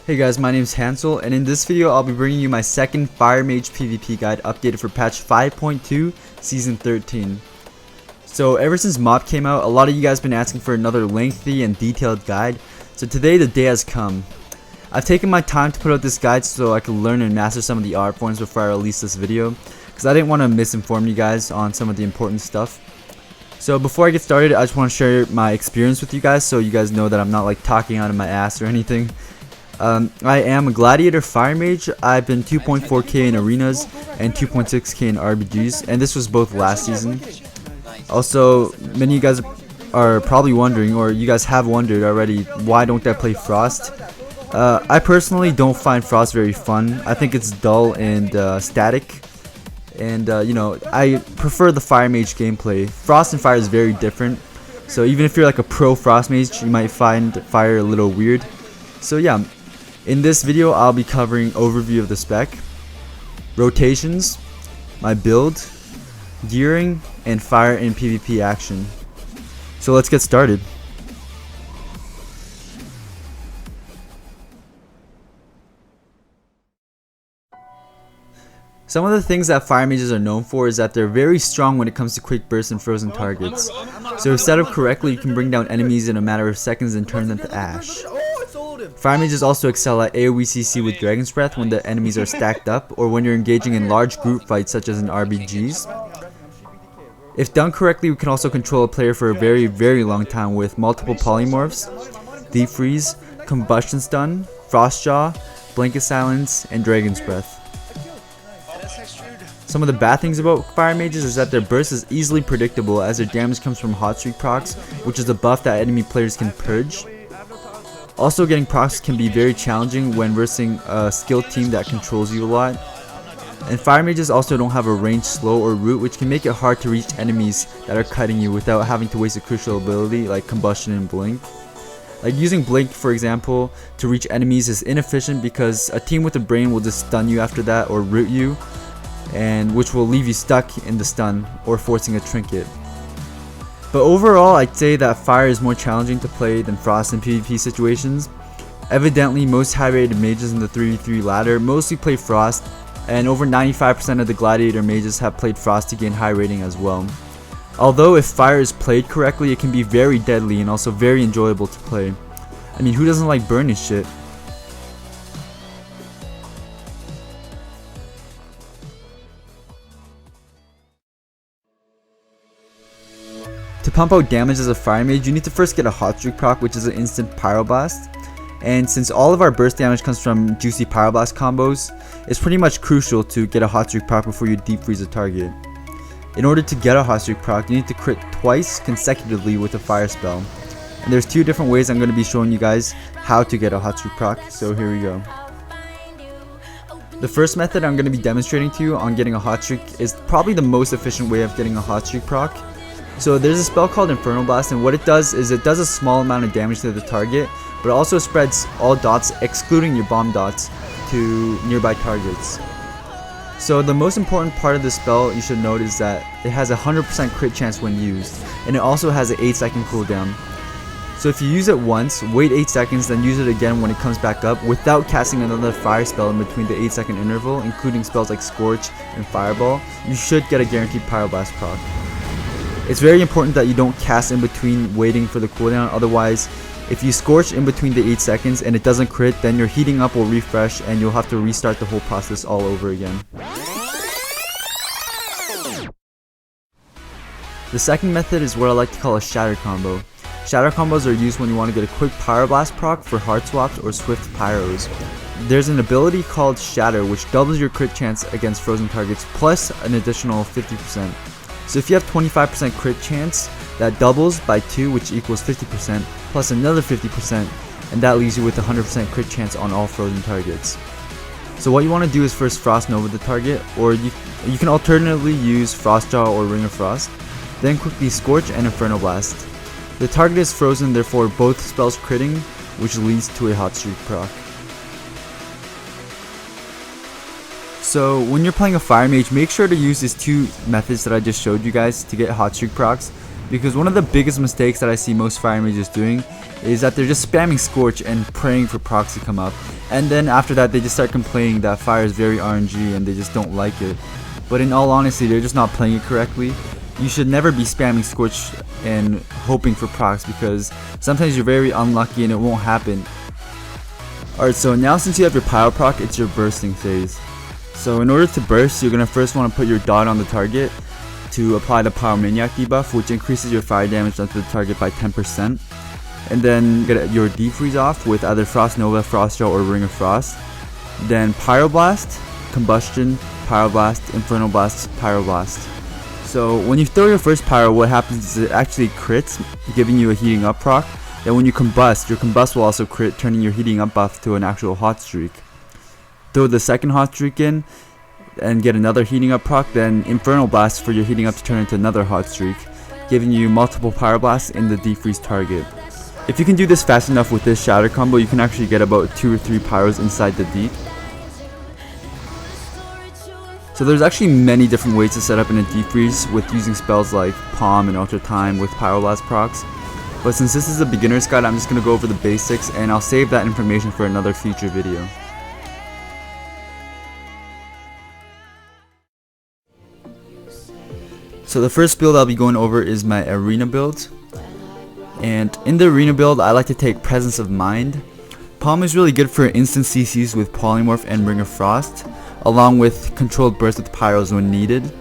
Hey guys, my name is Hansol, and in this video I'll be bringing you my second Fire Mage PvP guide updated for patch 5.2 season 13. So ever since MoP came out, a lot of you guys have been asking for another lengthy and detailed guide, so today the day has come. I've taken my time to put out this guide so I can learn and master some of the art forms before I release this video, because I didn't want to misinform you guys on some of the important stuff. So before I get started, I just want to share my experience with you guys so you guys know that I'm not like talking out of my ass or anything. I am a Gladiator Fire Mage. I've been 2.4k in arenas and 2.6k in RBGs, and this was both last season. Also, many of you guys are probably wondering, or you guys have wondered already, why don't I play Frost? I personally don't find Frost very fun. I think it's dull and static, and you know, I prefer the Fire Mage gameplay. Frost and Fire is very different, so even if you're like a pro Frost Mage, you might find Fire a little weird. So yeah. In this video, I'll be covering overview of the spec, rotations, my build, gearing, and fire and PvP action. So let's get started. Some of the things that Fire Mages are known for is that they're very strong when it comes to quick bursts and frozen targets. So if set up correctly, you can bring down enemies in a matter of seconds and turn them to ash. Fire Mages also excel at AoE CC with Dragon's Breath when the enemies are stacked up, or when you're engaging in large group fights such as in RBGs. If done correctly, we can also control a player for a very long time with multiple polymorphs, Deep Freeze, Combustion Stun, Frost Jaw, Blanket Silence, and Dragon's Breath. Some of the bad things about Fire Mages is that their burst is easily predictable, as their damage comes from Hot Streak procs, which is a buff that enemy players can purge. Also, getting procs can be very challenging when versing a skilled team that controls you a lot. And Fire Mages also don't have a range slow or root, which can make it hard to reach enemies that are cutting you without having to waste a crucial ability like Combustion and Blink. Like using Blink, for example, to reach enemies is inefficient because a team with a brain will just stun you after that or root you, and which will leave you stuck in the stun or forcing a trinket. But overall, I'd say that Fire is more challenging to play than Frost in PvP situations. Evidently, most high rated mages in the 3v3 ladder mostly play Frost, and over 95% of the Gladiator mages have played Frost to gain high rating as well. Although if Fire is played correctly, it can be very deadly and also very enjoyable to play. I mean, who doesn't like burning shit? To pump out damage as a Fire Mage, you need to first get a Hot Streak proc, which is an instant Pyroblast. And since all of our burst damage comes from juicy Pyroblast combos, it's pretty much crucial to get a Hot Streak proc before you Deep Freeze a target. In order to get a Hot Streak proc, you need to crit twice consecutively with a fire spell. And there's two different ways I'm going to be showing you guys how to get a Hot Streak proc, so here we go. The first method I'm going to be demonstrating to you on getting a Hot Streak is probably the most efficient way of getting a Hot Streak proc. So there's a spell called Infernal Blast, and what it does is it does a small amount of damage to the target, but it also spreads all dots, excluding your bomb dots, to nearby targets. So the most important part of this spell you should note is that it has a 100% crit chance when used, and it also has an 8-second cooldown. So if you use it once, wait 8 seconds, then use it again when it comes back up without casting another fire spell in between the 8-second interval, including spells like Scorch and Fireball, you should get a guaranteed Pyroblast proc. It's very important that you don't cast in between waiting for the cooldown, otherwise if you Scorch in between the 8 seconds and it doesn't crit, then your heating up will refresh and you'll have to restart the whole process all over again. The second method is what I like to call a Shatter combo. Shatter combos are used when you want to get a quick Pyroblast proc for hard swaps or swift pyros. There's an ability called Shatter which doubles your crit chance against frozen targets plus an additional 50%. So if you have 25% crit chance, that doubles by 2, which equals 50%, plus another 50%, and that leaves you with 100% crit chance on all frozen targets. So what you want to do is first Frost Nova the target, or you can alternatively use Frost Jaw or Ring of Frost, then quickly Scorch and Infernal Blast. The target is frozen, therefore both spells critting, which leads to a Hot Streak proc. So when you're playing a Fire Mage, make sure to use these two methods that I just showed you guys to get Hot Streak procs. because one of the biggest mistakes that I see most fire mages doing is that they're just spamming Scorch and praying for procs to come up, and then after that they just start complaining that fire is very RNG and they just don't like it. But in all honesty, they're just not playing it correctly. You should never be spamming Scorch and hoping for procs, because sometimes you're very unlucky and it won't happen. Alright, so now since you have your pyro proc, it's your bursting phase. So in order to burst, you're going to first want to put your dot on the target to apply the Pyromaniac debuff, which increases your fire damage onto the target by 10%. And then get your defreeze off with either Frost Nova, Frost Gel, or Ring of Frost. Then Pyroblast, Combustion, Pyroblast, Infernal Blast, Pyroblast. So when you throw your first pyro, what happens is it actually crits, giving you a heating up proc. Then when you combust, your combust will also crit, turning your heating up buff to an actual hot streak. Throw the second hot streak in and get another heating up proc, then Infernal Blast for your heating up to turn into another hot streak, giving you multiple Pyroblasts in the defreeze target. If you can do this fast enough with this shatter combo, you can actually get about 2 or 3 pyros inside the deep. So there's actually many different ways to set up in a defreeze with using spells like Palm and Ultra Time with Pyroblast procs. But since this is a beginner's guide, I'm just going to go over the basics, and I'll save that information for another future video. So the first build I'll be going over is my arena build. And in the arena build, I like to take Presence of Mind. Palm is really good for instant CCs with Polymorph and Ring of Frost, along with controlled burst with pyros when needed.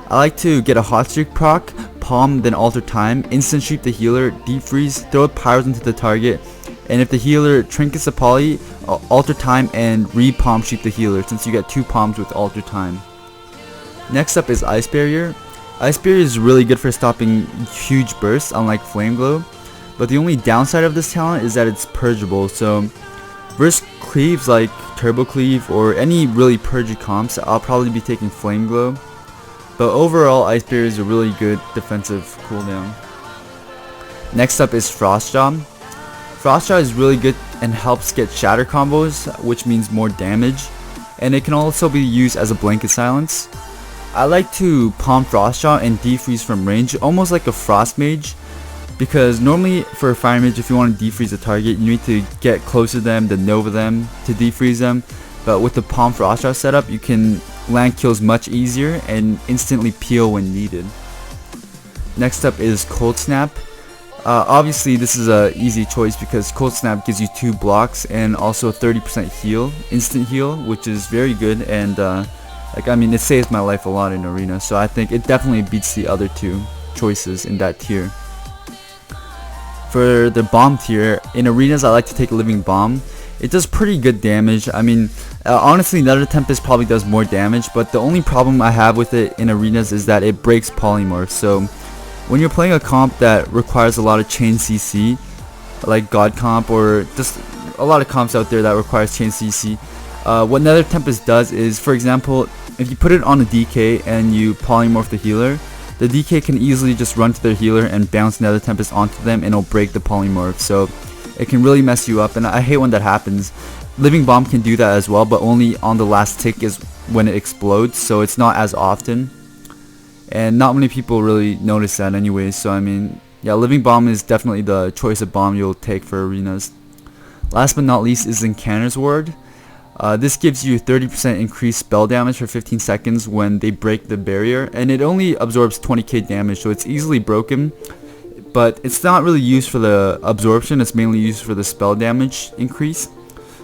I like to get a hot streak proc, Palm, then Alter Time, instant sweep the healer, defreeze, throw pyros into the target, and if the healer trinkets a poly, Alter Time and re-palm sweep the healer, since you get 2 palms with Alter Time. Next up is Ice Barrier. Ice Barrier is really good for stopping huge bursts, unlike Flame Glow, but the only downside of this talent is that it's purgeable. So versus cleaves like Turbo Cleave or any really purgy comps, I'll probably be taking Flame Glow, but overall Ice Barrier is a really good defensive cooldown. Next up is Frostjaw. Frostjaw is really good and helps get shatter combos, which means more damage, and it can also be used as a blanket silence. I like to palm Frostjaw and defreeze from range, almost like a Frost Mage, because normally for a Fire Mage, if you want to defreeze a target, you need to get close to them, then Nova them to defreeze them, but with the palm Frostjaw setup, you can land kills much easier and instantly peel when needed. Next up is Cold Snap. Obviously this is a easy choice because Cold Snap gives you 2 blocks and also 30% heal, instant heal, which is very good, and it saves my life a lot in arena, so I think it definitely beats the other 2 choices in that tier. For the bomb tier, in arenas I like to take Living Bomb. It does pretty good damage. Honestly, Nether Tempest probably does more damage, but the only problem I have with it in arenas is that it breaks polymorph. So when you're playing a comp that requires a lot of chain CC, like God comp or just a lot of comps out there that requires chain CC, what Nether Tempest does is, for example, if you put it on a DK and you polymorph the healer, the DK can easily just run to their healer and bounce Nether Tempest onto them, and it'll break the polymorph. So it can really mess you up, and I hate when that happens. Living Bomb can do that as well, but only on the last tick is when it explodes, so it's not as often. And not many people really notice that anyways, so yeah, Living Bomb is definitely the choice of bomb you'll take for arenas. Last but not least is Incanter's Ward. This gives you 30% increased spell damage for 15 seconds when they break the barrier, and it only absorbs 20k damage, so it's easily broken, but it's not really used for the absorption, it's mainly used for the spell damage increase.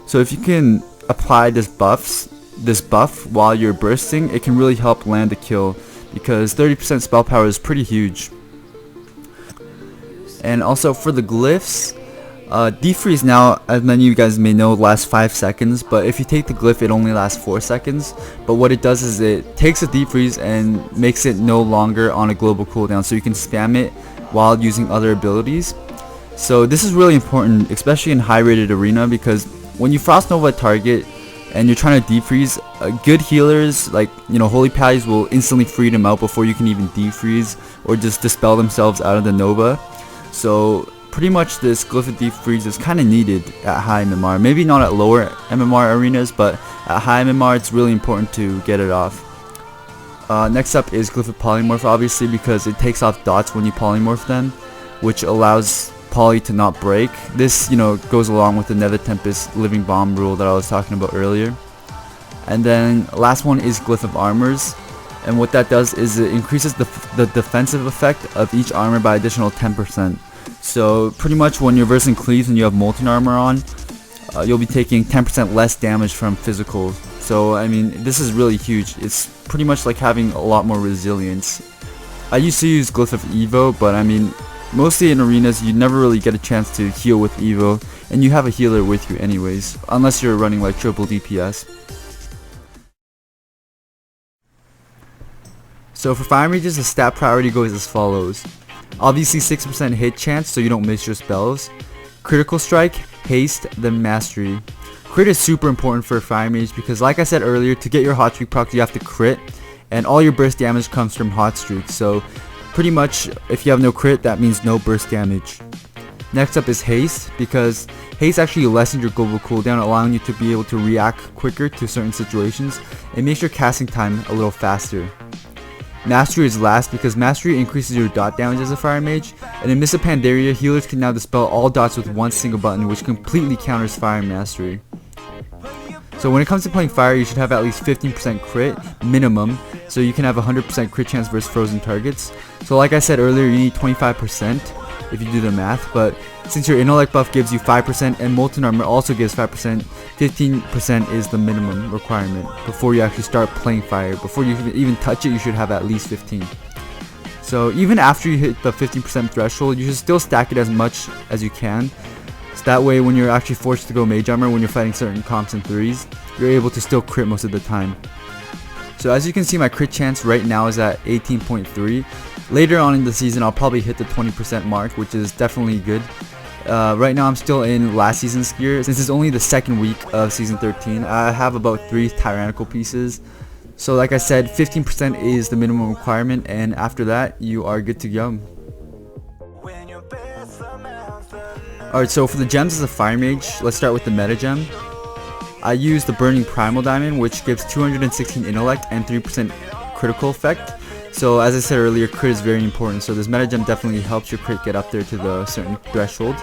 So if you can apply this buff while you're bursting, it can really help land a kill, because 30% spell power is pretty huge. And also for the glyphs, defreeze now, as many of you guys may know, lasts 5 seconds, but if you take the glyph it only lasts 4 seconds. But what it does is it takes a defreeze and makes it no longer on a global cooldown, so you can spam it while using other abilities. So this is really important, especially in high rated arena, because when you Frost Nova a target and you're trying to defreeze, good healers like Holy Patties will instantly free them out before you can even defreeze or just dispel themselves out of the Nova. So pretty much this Glyph of Defreeze is kind of needed at high MMR. Maybe not at lower MMR arenas, but at high MMR it's really important to get it off. Next up is Glyph of Polymorph, obviously, because it takes off dots when you polymorph them, which allows poly to not break. This, goes along with the Nether Tempest Living Bomb rule that I was talking about earlier. And then last one is Glyph of Armors, and what that does is it increases the defensive effect of each armor by additional 10%. So pretty much when you're versing Cleaves and you have Molten Armor on, you'll be taking 10% less damage from physical. So I mean, this is really huge. It's pretty much like having a lot more resilience. I used to use Glyph of Evo, but I mean, mostly in arenas you never really get a chance to heal with Evo, and you have a healer with you anyways, unless you're running like triple DPS. So for Fire Mages, the stat priority goes as follows. Obviously 6% hit chance so you don't miss your spells. Critical Strike, Haste, then Mastery. Crit is super important for a Fire Mage because, like I said earlier, to get your Hot Streak proc you have to crit, and all your burst damage comes from Hot Streak. So pretty much if you have no crit, that means no burst damage. Next up is Haste, because Haste actually lessens your global cooldown, allowing you to be able to react quicker to certain situations and makes your casting time a little faster. Mastery is last because Mastery increases your dot damage as a Fire Mage, and in Mists of Pandaria, healers can now dispel all dots with one single button, which completely counters Fire Mastery. So when it comes to playing Fire, you should have at least 15% crit minimum, so you can have 100% crit chance versus frozen targets. So like I said earlier, you need 25% if you do the math, but since your intellect buff gives you 5% and Molten Armor also gives 5%, 15% is the minimum requirement before you actually start playing Fire. Before you even touch it, you should have at least 15. So even after you hit the 15% threshold, you should still stack it as much as you can. So that way when you're actually forced to go Mage Armor when you're fighting certain comps and 3s, you're able to still crit most of the time. So as you can see, my crit chance right now is at 18.3. Later on in the season, I'll probably hit the 20% mark, which is definitely good. Right now I'm still in last season's gear. Since it's only the second week of season 13, I have about 3 tyrannical pieces. So like I said, 15% is the minimum requirement, and after that you are good to go. Alright, so for the gems as a Fire Mage, let's start with the meta gem. I use the Burning Primal Diamond, which gives 216 intellect and 3% critical effect. So as I said earlier, crit is very important, so this meta gem definitely helps your crit get up there to the certain threshold.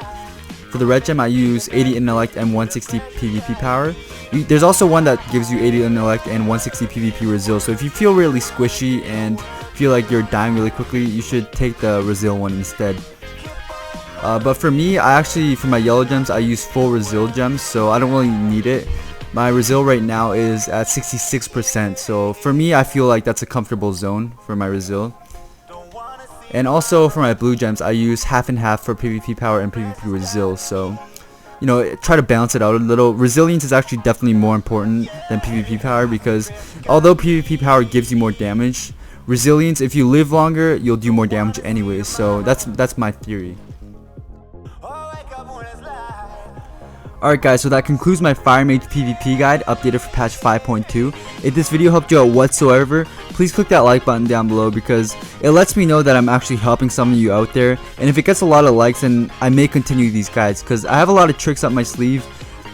For the red gem, I use 80 intellect and 160 PvP power. There's also one that gives you 80 intellect and 160 PvP resil, so if you feel really squishy and feel like you're dying really quickly, you should take the resil one instead. But for me, for my yellow gems, I use full resil gems, so I don't really need it. My resil right now is at 66%, so for me I feel like that's a comfortable zone for my resil. And also for my blue gems, I use half and half for PvP power and PvP resil, so try to balance it out a little. Resilience is actually definitely more important than PvP power, because although PvP power gives you more damage, resilience, if you live longer, you'll do more damage anyways, so that's my theory. Alright guys, so that concludes my Fire Mage PvP guide updated for patch 5.2. If this video helped you out whatsoever, please click that like button down below, because it lets me know that I'm actually helping some of you out there. And if it gets a lot of likes, then I may continue these guides, because I have a lot of tricks up my sleeve.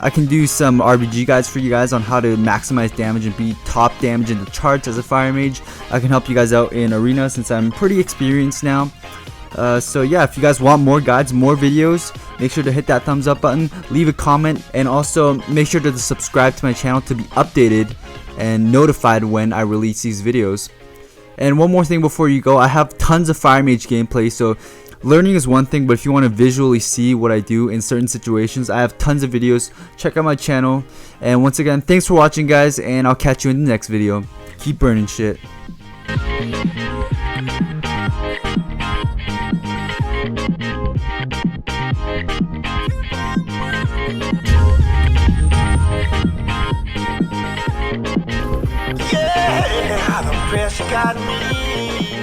I can do some RBG guides for you guys on how to maximize damage and be top damage in the charts as a Fire Mage. I can help you guys out in Arena since I'm pretty experienced now. So yeah, if you guys want more guides, more videos, make sure to hit that thumbs up button, leave a comment, and also make sure to subscribe to my channel to be updated and notified when I release these videos. And one more thing before you go, I have tons of Fire Mage gameplay, so learning is one thing, but if you want to visually see what I do in certain situations, I have tons of videos. Check out my channel, and once again, thanks for watching guys, and I'll catch you in the next video. Keep burning shit. Yeah, the pressure got me.